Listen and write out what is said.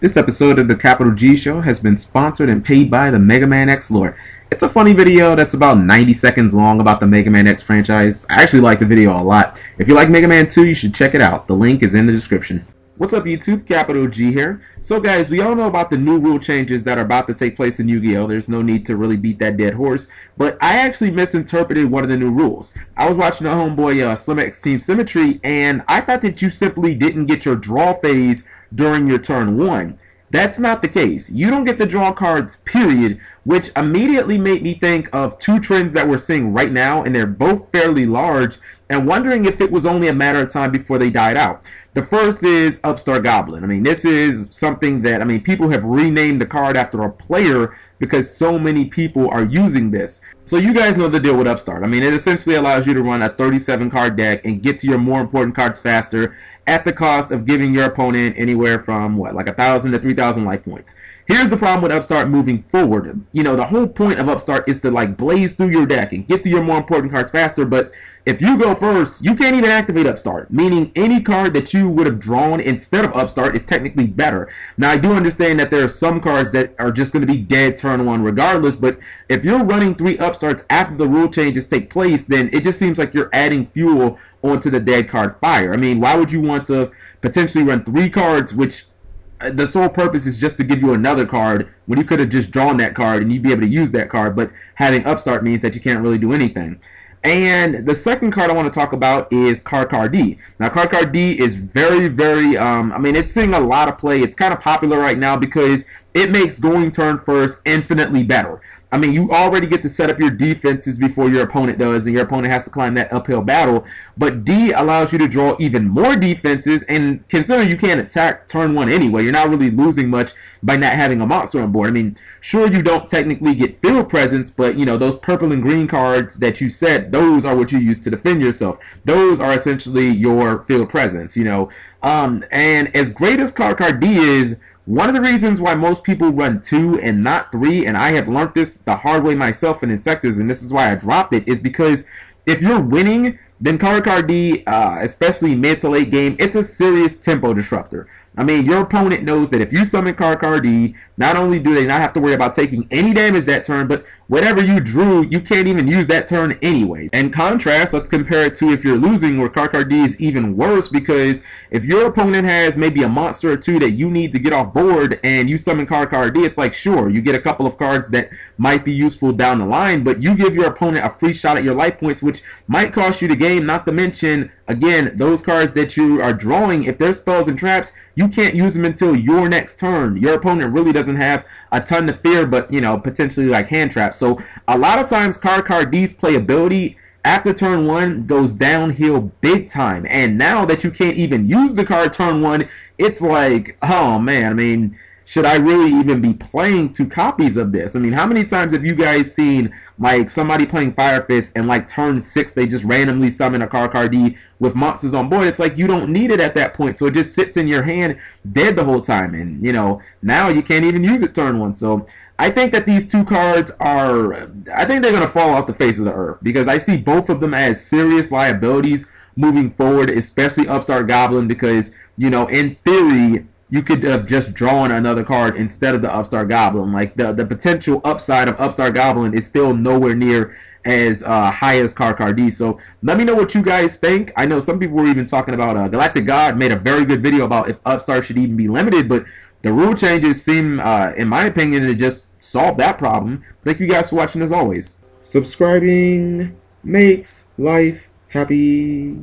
This episode of the Capital G Show has been sponsored and paid by the Mega Man X lore. It's a funny video that's about 90 seconds long about the Mega Man X franchise. I actually like the video a lot. If you like Mega Man 2, you should check it out. The link is in the description. What's up YouTube, Capital G here. So guys, we all know about the new rule changes that are about to take place in Yu-Gi-Oh! There's no need to really beat that dead horse, but I actually misinterpreted one of the new rules. I was watching a homeboy Slim X Team Symmetry, and I thought that you simply didn't get your draw phase during your turn 1. That's not the case. You don't get the draw cards, period, which immediately made me think of two trends that we're seeing right now, and they're both fairly large, and wondering if it was only a matter of time before they died out. The first is Upstart Goblin. I mean, this is something that, people have renamed the card after a player because so many people are using this. So you guys know the deal with Upstart. It essentially allows you to run a 37 card deck and get to your more important cards faster at the cost of giving your opponent anywhere from, like 1,000 to 3,000 life points. Here's the problem with Upstart moving forward. The whole point of Upstart is to blaze through your deck and get to your more important cards faster, but if you go first, you can't even activate Upstart, meaning any card that you would have drawn instead of Upstart is technically better. Now, I do understand that there are some cards that are just going to be dead turn 1 regardless, but if you're running 3 Upstarts after the rule changes take place, then it just seems like you're adding fuel onto the dead card fire. Why would you want to potentially run 3 cards, which the sole purpose is just to give you another card when you could have just drawn that card and you'd be able to use that card, but having Upstart means that you can't really do anything. And the second card I want to talk about is CardCar D. Now, CardCar D is very, it's seeing a lot of play. It's kind of popular right now because it makes going turn first infinitely better. You already get to set up your defenses before your opponent does, and your opponent has to climb that uphill battle. But D allows you to draw even more defenses, and considering you can't attack turn 1 anyway, you're not really losing much by not having a monster on board. Sure, you don't technically get field presence, but, those purple and green cards that you set, those are what you use to defend yourself. Those are essentially your field presence, And as great as CardCar D is, one of the reasons why most people run 2 and not 3, and I have learned this the hard way myself in Insectors, and this is why I dropped it, is because if you're winning, then CardCar D, especially mid to late game, it's a serious tempo disruptor. Your opponent knows that if you summon CardCar D, not only do they not have to worry about taking any damage that turn, but whatever you drew, you can't even use that turn anyways. In contrast, let's compare it to if you're losing, where CardCar D is even worse, because if your opponent has maybe a monster or 2 that you need to get off board and you summon CardCar D, it's like, sure, you get a couple of cards that might be useful down the line, but you give your opponent a free shot at your life points, which might cost you the game, not to mention, again, those cards that you are drawing, if they're spells and traps, you can't use them until your next turn. Your opponent really doesn't have a ton to fear, but, potentially like hand traps. So a lot of times CardCar D's playability after turn 1 goes downhill big time. And now that you can't even use the card turn 1, it's like, oh man, should I really even be playing 2 copies of this? How many times have you guys seen somebody playing Fire Fist and turn 6 they just randomly summon a CardCar D with monsters on board? It's like you don't need it at that point, so it just sits in your hand dead the whole time, and now you can't even use it turn 1. So I think that these 2 cards I think they're going to fall off the face of the earth, because I see both of them as serious liabilities moving forward, especially Upstart Goblin, because in theory you could have just drawn another card instead of the Upstart Goblin. The potential upside of Upstart Goblin is still nowhere near as high as CardCar D. So let me know what you guys think. I know some people were even talking about Galactic God made a very good video about if Upstart should even be limited, but the rule changes seem, in my opinion, to just solve that problem. Thank you guys for watching as always. Subscribing makes life happy.